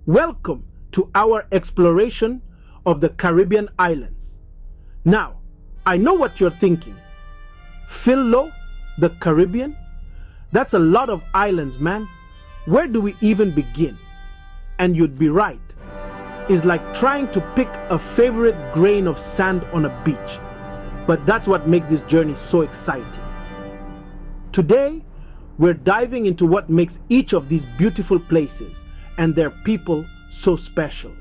Welcome to our exploration of the Caribbean islands. Now, I know what you're thinking. Philo, the Caribbean? That's a lot of islands, man. Where do we even begin? And you'd be right. It's like trying to pick a favorite grain of sand on a beach. But that's what makes this journey so exciting. Today, we're diving into what makes each of these beautiful places and their people so special.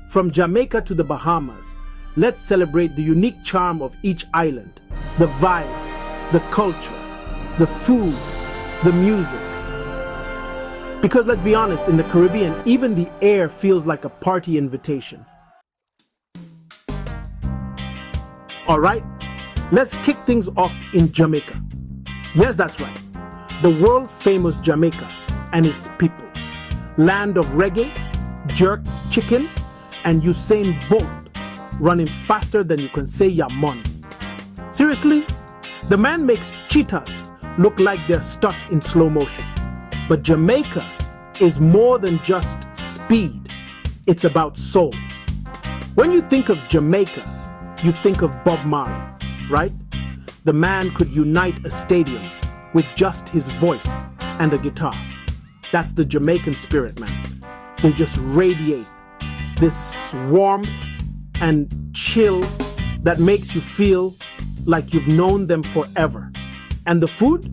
From Jamaica to the Bahamas, let's celebrate the unique charm of each island, the vibes, the culture, the food, the music. Because let's be honest, in the Caribbean, even the air feels like a party invitation. All right, let's kick things off in Jamaica. Yes, that's right. The world-famous Jamaica and its people. Land of reggae, jerk chicken, and Usain Bolt running faster than you can say Yamon. Seriously? The man makes cheetahs look like they're stuck in slow motion. But Jamaica is more than just speed. It's about soul. When you think of Jamaica, you think of Bob Marley, right? The man could unite a stadium with just his voice and a guitar. That's the Jamaican spirit, man. They just radiate this warmth and chill that makes you feel like you've known them forever. And the food?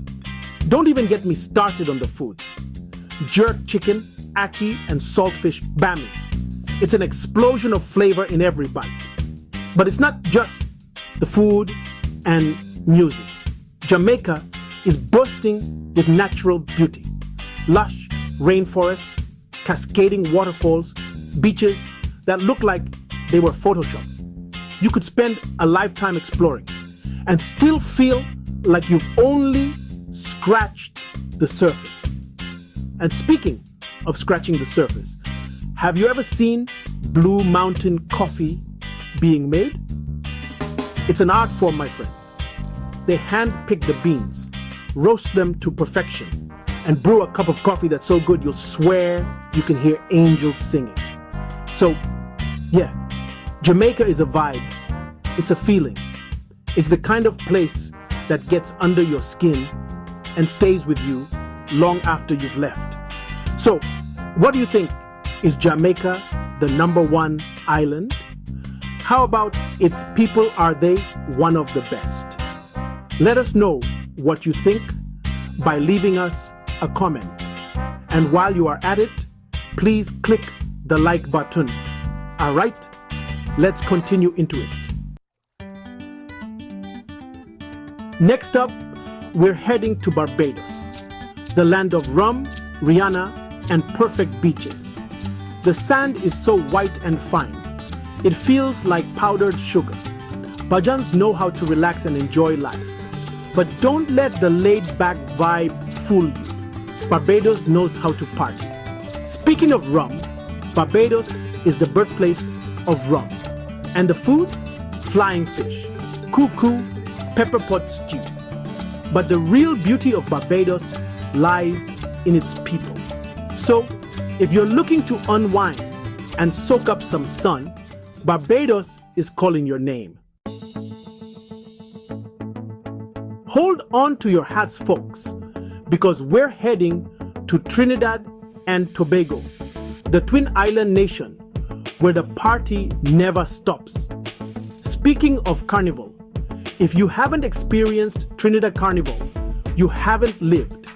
Don't even get me started on the food. Jerk chicken, ackee, and saltfish bami. It's an explosion of flavor in every bite. But it's not just the food and music. Jamaica is bursting with natural beauty. Lush rainforests, cascading waterfalls, beaches that look like they were photoshopped. You could spend a lifetime exploring and still feel like you've only scratched the surface. And speaking of scratching the surface, have you ever seen Blue Mountain coffee being made? It's an art form, my friends. They hand-pick the beans, roast them to perfection, and brew a cup of coffee that's so good you'll swear you can hear angels singing. So, yeah, Jamaica is a vibe. It's a feeling. It's the kind of place that gets under your skin and stays with you long after you've left. So, what do you think? Is Jamaica the #1 island? How about its people? Are they one of the best? Let us know what you think by leaving us a comment. And while you are at it, please click the like button. All right, let's continue into it. Next up, we're heading to Barbados, the land of rum, Rihanna, and perfect beaches. The sand is so white and fine. It feels like powdered sugar. Bajans know how to relax and enjoy life. But don't let the laid-back vibe fool you. Barbados knows how to party. Speaking of rum, Barbados is the birthplace of rum. And the food? Flying fish, cuckoo, pepper pot stew. But the real beauty of Barbados lies in its people. So, if you're looking to unwind and soak up some sun, Barbados is calling your name. Hold on to your hats, folks, because we're heading to Trinidad and Tobago, the twin island nation where the party never stops. Speaking of Carnival, if you haven't experienced Trinidad Carnival, you haven't lived.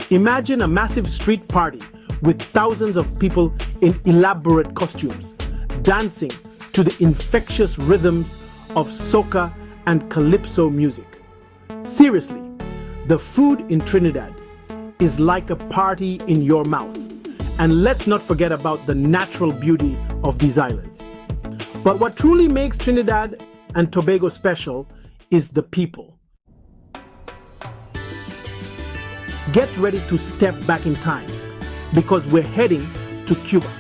Imagine a massive street party with thousands of people in elaborate costumes, dancing to the infectious rhythms of soca and calypso music. Seriously, the food in Trinidad is like a party in your mouth. And let's not forget about the natural beauty of these islands. But what truly makes Trinidad and Tobago special is the people. Get ready to step back in time because we're heading to Cuba,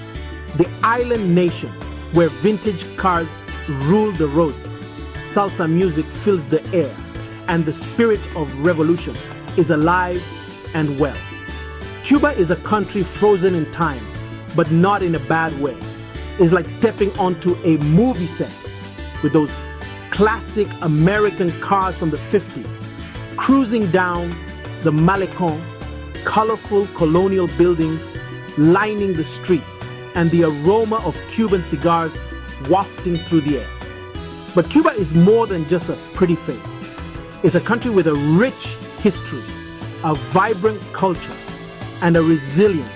the island nation where vintage cars rule the roads, salsa music fills the air, and the spirit of revolution is alive and well. Cuba is a country frozen in time, but not in a bad way. It's like stepping onto a movie set with those classic American cars from the 50s, cruising down the Malecon, colorful colonial buildings lining the streets, and the aroma of Cuban cigars wafting through the air. But Cuba is more than just a pretty face. It's a country with a rich history, a vibrant culture, and a resilience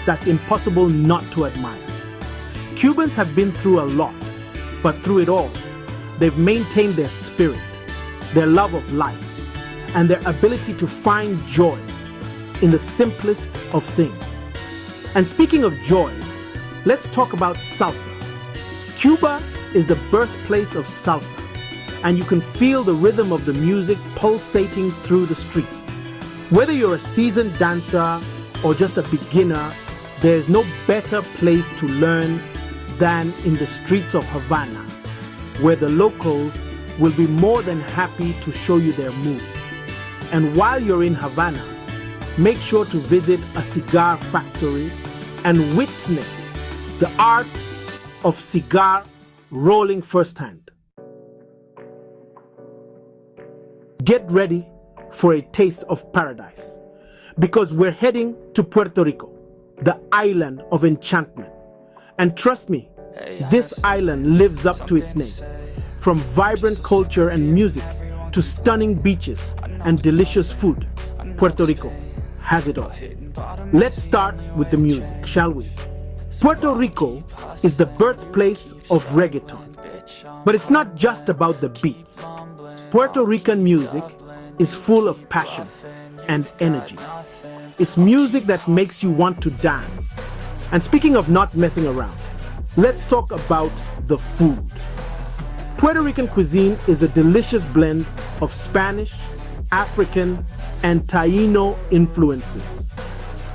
that's impossible not to admire. Cubans have been through a lot, but through it all, they've maintained their spirit, their love of life, and their ability to find joy in the simplest of things. And speaking of joy, let's talk about salsa. Cuba is the birthplace of salsa, and you can feel the rhythm of the music pulsating through the streets. Whether you're a seasoned dancer or just a beginner, there's no better place to learn than in the streets of Havana, where the locals will be more than happy to show you their moves. And while you're in Havana, make sure to visit a cigar factory and witness the arts of cigar rolling firsthand. Get ready for a taste of paradise, because we're heading to Puerto Rico, the island of enchantment. And trust me, this island lives up to its name. From vibrant culture and music to stunning beaches and delicious food, Puerto Rico has it all. Let's start with the music, shall we? Puerto Rico is the birthplace of reggaeton. But it's not just about the beats. Puerto Rican music is full of passion and energy. It's music that makes you want to dance. And speaking of not messing around, let's talk about the food. Puerto Rican cuisine is a delicious blend of Spanish, African, and Taíno influences.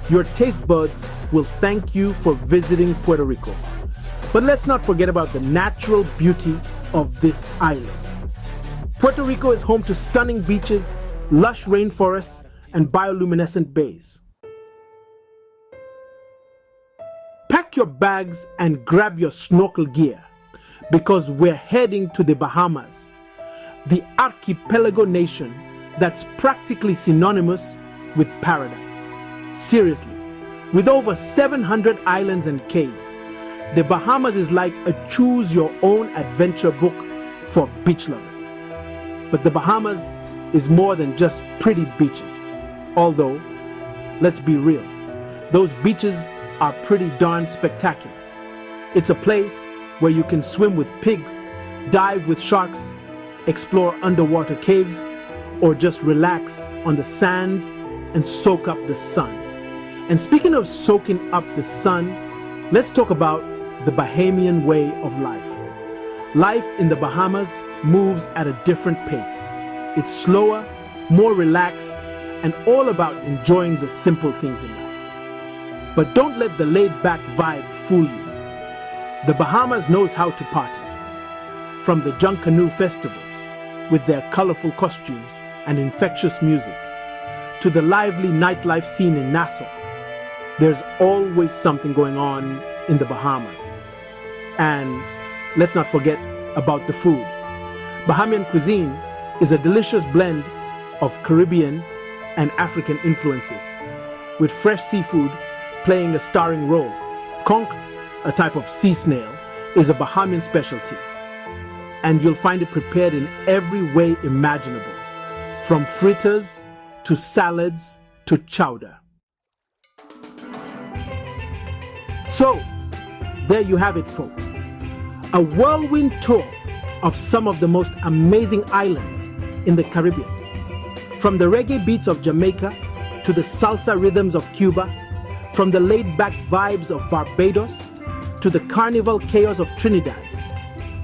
Your taste buds will thank you for visiting Puerto Rico. But let's not forget about the natural beauty of this island. Puerto Rico is home to stunning beaches, lush rainforests, and bioluminescent bays. Pack your bags and grab your snorkel gear, because we're heading to the Bahamas, the archipelago nation that's practically synonymous with paradise. Seriously, with over 700 islands and cays, the Bahamas is like a choose-your-own-adventure book for beach lovers. But the Bahamas is more than just pretty beaches. Although, let's be real, those beaches are pretty darn spectacular. It's a place where you can swim with pigs, dive with sharks, explore underwater caves, or just relax on the sand and soak up the sun. And speaking of soaking up the sun, let's talk about the Bahamian way of life. Life in the Bahamas moves at a different pace. It's slower, more relaxed, and all about enjoying the simple things in life. But don't let the laid-back vibe fool you. The Bahamas knows how to party. From the junk canoe festivals, with their colorful costumes and infectious music, to the lively nightlife scene in Nassau, there's always something going on in the Bahamas. And let's not forget about the food. Bahamian cuisine is a delicious blend of Caribbean and African influences, with fresh seafood playing a starring role. Conch, a type of sea snail, is a Bahamian specialty, and you'll find it prepared in every way imaginable, from fritters to salads to chowder. So, there you have it, folks. A whirlwind tour of some of the most amazing islands in the Caribbean. From the reggae beats of Jamaica to the salsa rhythms of Cuba, from the laid-back vibes of Barbados to the carnival chaos of Trinidad.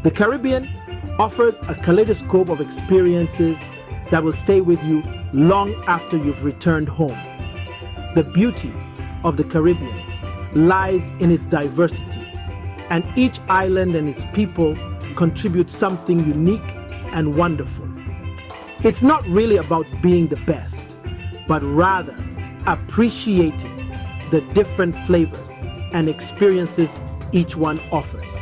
The Caribbean offers a kaleidoscope of experiences that will stay with you long after you've returned home. The beauty of the Caribbean lies in its diversity, and each island and its people contribute something unique and wonderful. It's not really about being the best, but rather appreciating the different flavors and experiences each one offers.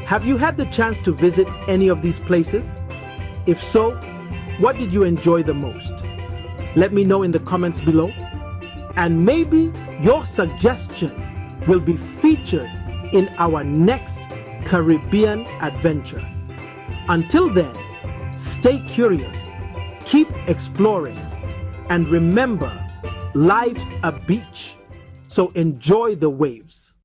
Have you had the chance to visit any of these places? If so, what did you enjoy the most? Let me know in the comments below. And maybe your suggestion will be featured in our next Caribbean adventure. Until then, stay curious, keep exploring, and remember, life's a beach, so enjoy the waves.